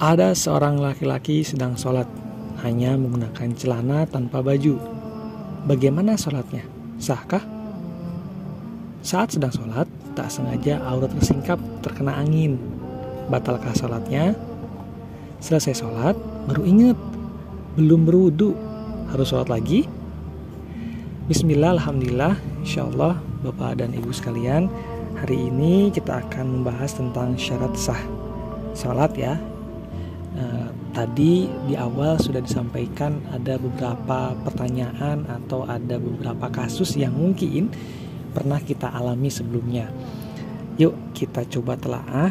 Ada seorang laki-laki sedang sholat, hanya menggunakan celana tanpa baju. Bagaimana sholatnya? Sahkah? Saat sedang sholat, tak sengaja aurat tersingkap terkena angin. Batalkah sholatnya? Selesai sholat, baru ingat, belum berwudu, harus sholat lagi? Bismillah, alhamdulillah, insyaallah Bapak dan Ibu sekalian, hari ini kita akan membahas tentang syarat sah sholat ya. Tadi di awal sudah disampaikan ada beberapa pertanyaan atau ada beberapa kasus yang mungkin pernah kita alami sebelumnya. Yuk kita coba telaah,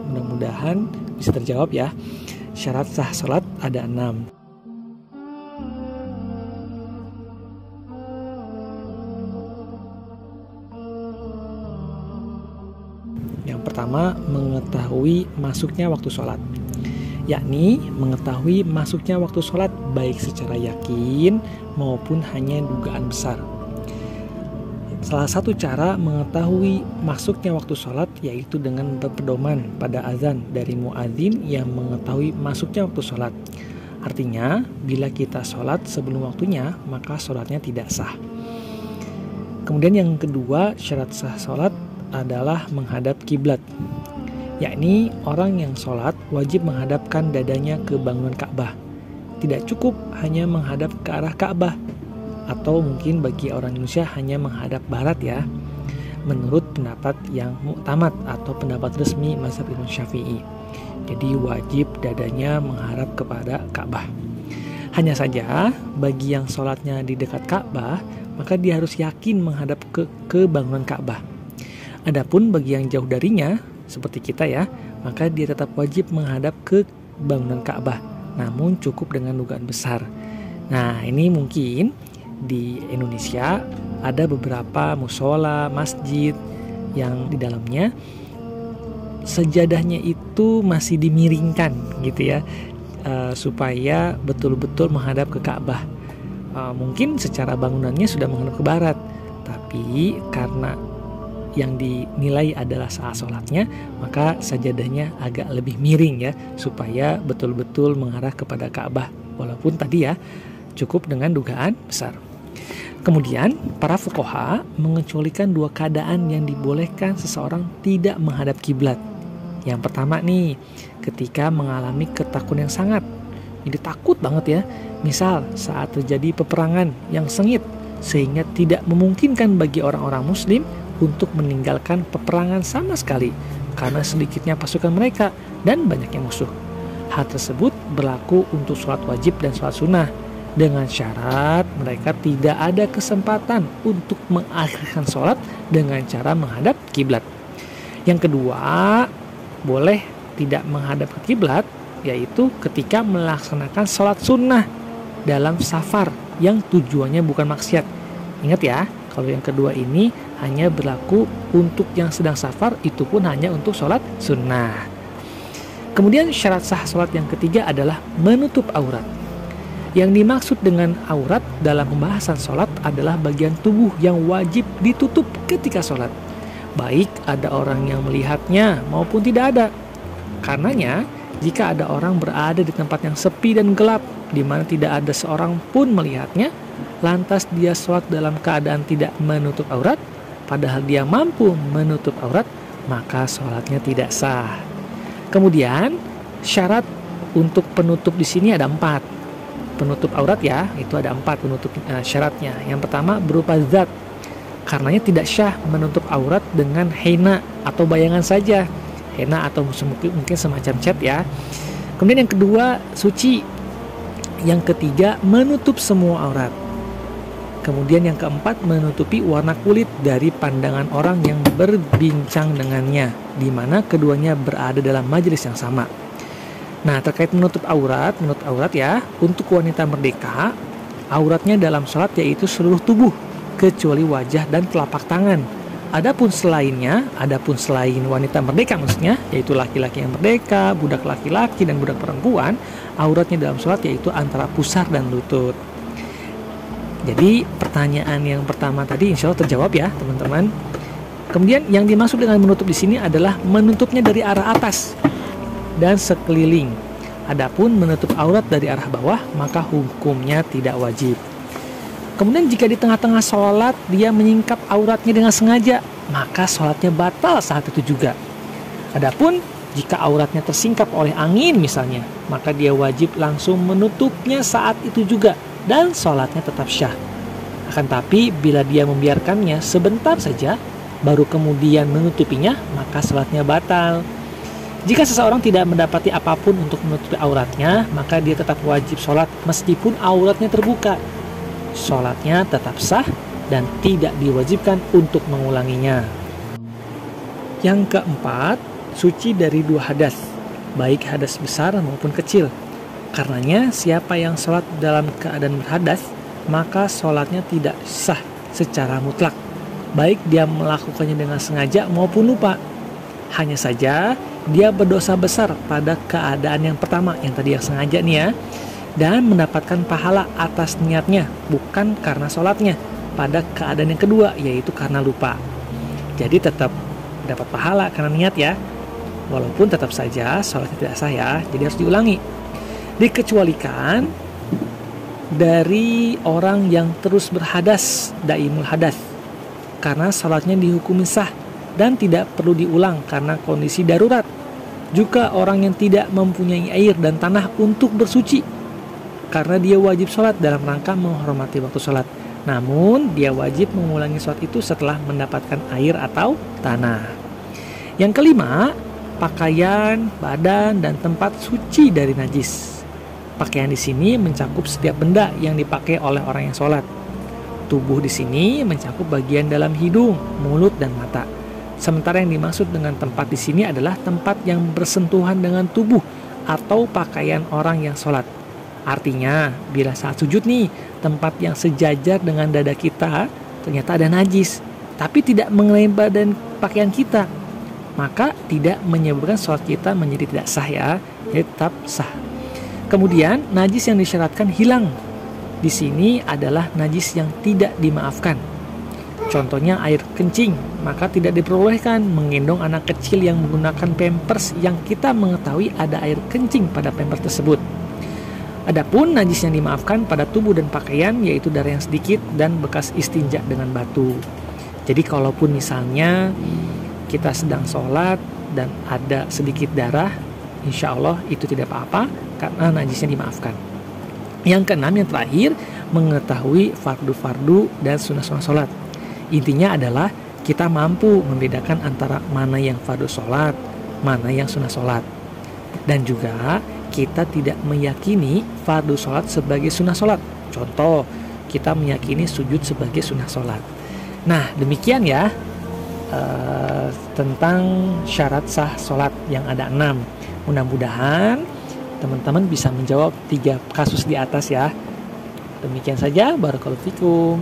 mudah-mudahan bisa terjawab ya. Syarat sah sholat ada 6. Yang pertama, mengetahui masuknya waktu sholat, yakni mengetahui masuknya waktu sholat baik secara yakin maupun hanya dugaan besar. Salah satu cara mengetahui masuknya waktu sholat yaitu dengan berpedoman pada azan dari muadzin yang mengetahui masuknya waktu sholat. Artinya, bila kita sholat sebelum waktunya, maka sholatnya tidak sah. Kemudian yang kedua, syarat sah sholat adalah menghadap kiblat, yakni orang yang sholat wajib menghadapkan dadanya ke bangunan Ka'bah. Tidak cukup hanya menghadap ke arah Ka'bah, atau mungkin bagi orang Indonesia hanya menghadap barat ya, menurut pendapat yang mu'tamad atau pendapat resmi mazhab Imam Syafi'i. Jadi wajib dadanya menghadap kepada Ka'bah. Hanya saja bagi yang sholatnya di dekat Ka'bah, maka dia harus yakin menghadap ke bangunan Ka'bah. Adapun bagi yang jauh darinya, seperti kita ya, maka dia tetap wajib menghadap ke bangunan Ka'bah, namun cukup dengan dugaan besar. Nah, ini mungkin di Indonesia ada beberapa mushola, masjid yang di dalamnya sajadahnya itu masih dimiringkan gitu ya, supaya betul-betul menghadap ke Ka'bah. Mungkin secara bangunannya sudah menghadap ke barat, tapi karena yang dinilai adalah saat sholatnya, maka sajadahnya agak lebih miring ya, supaya betul-betul mengarah kepada Ka'bah, walaupun tadi ya cukup dengan dugaan besar. Kemudian para fuqaha mengecualikan 2 keadaan yang dibolehkan seseorang tidak menghadap kiblat. Yang pertama nih, ketika mengalami ketakutan yang sangat, jadi takut banget ya, misal saat terjadi peperangan yang sengit sehingga tidak memungkinkan bagi orang-orang muslim untuk meninggalkan peperangan sama sekali karena sedikitnya pasukan mereka dan banyaknya musuh. Hal tersebut berlaku untuk sholat wajib dan sholat sunnah, dengan syarat mereka tidak ada kesempatan untuk mengakhirkan sholat dengan cara menghadap kiblat. Yang kedua, boleh tidak menghadap ke kiblat, yaitu ketika melaksanakan sholat sunnah dalam safar yang tujuannya bukan maksiat. Ingat ya, kalau yang kedua ini hanya berlaku untuk yang sedang safar, itu pun hanya untuk sholat sunnah. Kemudian syarat sah sholat yang ketiga adalah menutup aurat. Yang dimaksud dengan aurat dalam pembahasan sholat adalah bagian tubuh yang wajib ditutup ketika sholat, baik ada orang yang melihatnya maupun tidak ada. Karenanya, jika ada orang berada di tempat yang sepi dan gelap, di mana tidak ada seorang pun melihatnya, lantas dia sholat dalam keadaan tidak menutup aurat, padahal dia mampu menutup aurat, maka sholatnya tidak sah. Kemudian syarat untuk penutup di sini ada 4. Penutup aurat ya, itu ada 4 penutup syaratnya. Yang pertama berupa zat, karenanya tidak syah menutup aurat dengan henna atau bayangan saja, henna atau mungkin semacam cat ya. Kemudian yang kedua suci, yang ketiga menutup semua aurat. Kemudian yang keempat menutupi warna kulit dari pandangan orang yang berbincang dengannya, di mana keduanya berada dalam majelis yang sama. Nah, terkait menutup aurat ya, untuk wanita merdeka, auratnya dalam sholat yaitu seluruh tubuh, kecuali wajah dan telapak tangan. Adapun selain wanita merdeka maksudnya, yaitu laki-laki yang merdeka, budak laki-laki dan budak perempuan, auratnya dalam sholat yaitu antara pusar dan lutut. Jadi pertanyaan yang pertama tadi insya Allah terjawab ya teman-teman. Kemudian yang dimaksud dengan menutup di sini adalah menutupnya dari arah atas dan sekeliling. Adapun menutup aurat dari arah bawah, maka hukumnya tidak wajib. Kemudian jika di tengah-tengah sholat dia menyingkap auratnya dengan sengaja, maka sholatnya batal saat itu juga. Adapun jika auratnya tersingkap oleh angin misalnya, maka dia wajib langsung menutupnya saat itu juga dan sholatnya tetap syah. Akan tapi bila dia membiarkannya sebentar saja, baru kemudian menutupinya, maka sholatnya batal. Jika seseorang tidak mendapati apapun untuk menutupi auratnya, maka dia tetap wajib sholat meskipun auratnya terbuka. Sholatnya tetap sah dan tidak diwajibkan untuk mengulanginya. Yang keempat, suci dari 2 hadas, baik hadas besar maupun kecil. Karenanya siapa yang sholat dalam keadaan berhadas, maka sholatnya tidak sah secara mutlak, baik dia melakukannya dengan sengaja maupun lupa. Hanya saja dia berdosa besar pada keadaan yang pertama, yang tadi yang sengaja nih ya, dan mendapatkan pahala atas niatnya, bukan karena sholatnya. Pada keadaan yang kedua, yaitu karena lupa. Jadi tetap dapat pahala karena niat ya, walaupun tetap saja sholatnya tidak sah ya, jadi harus diulangi. Dikecualikan dari orang yang terus berhadas, daimul hadas, karena sholatnya dihukumi sah dan tidak perlu diulang karena kondisi darurat. Juga orang yang tidak mempunyai air dan tanah untuk bersuci, karena dia wajib sholat dalam rangka menghormati waktu sholat. Namun dia wajib mengulangi sholat itu setelah mendapatkan air atau tanah. Yang kelima, pakaian, badan, dan tempat suci dari najis. Pakaian di sini mencakup setiap benda yang dipakai oleh orang yang sholat. Tubuh di sini mencakup bagian dalam hidung, mulut, dan mata. Sementara yang dimaksud dengan tempat di sini adalah tempat yang bersentuhan dengan tubuh atau pakaian orang yang sholat. Artinya, bila saat sujud nih, tempat yang sejajar dengan dada kita ternyata ada najis, tapi tidak mengenai badan pakaian kita, maka tidak menyebabkan sholat kita menjadi tidak sah ya, jadi tetap sah. Kemudian, najis yang disyaratkan hilang di sini adalah najis yang tidak dimaafkan. Contohnya air kencing, maka tidak diperbolehkan menggendong anak kecil yang menggunakan pampers yang kita mengetahui ada air kencing pada pampers tersebut. Adapun najis yang dimaafkan pada tubuh dan pakaian yaitu darah yang sedikit dan bekas istinja dengan batu. Jadi kalaupun misalnya kita sedang sholat dan ada sedikit darah, insya Allah itu tidak apa-apa karena najisnya dimaafkan. Yang keenam, yang terakhir, mengetahui fardu-fardu dan sunnah-sunnah sholat. Intinya adalah kita mampu membedakan antara mana yang fardu sholat, mana yang sunnah sholat. Dan juga kita tidak meyakini fardu sholat sebagai sunnah sholat. Contoh, kita meyakini sujud sebagai sunnah sholat. Nah, demikian ya tentang syarat sah sholat yang ada 6. Mudah-mudahan teman-teman bisa menjawab 3 kasus di atas ya. Demikian saja, barakallahu fikum.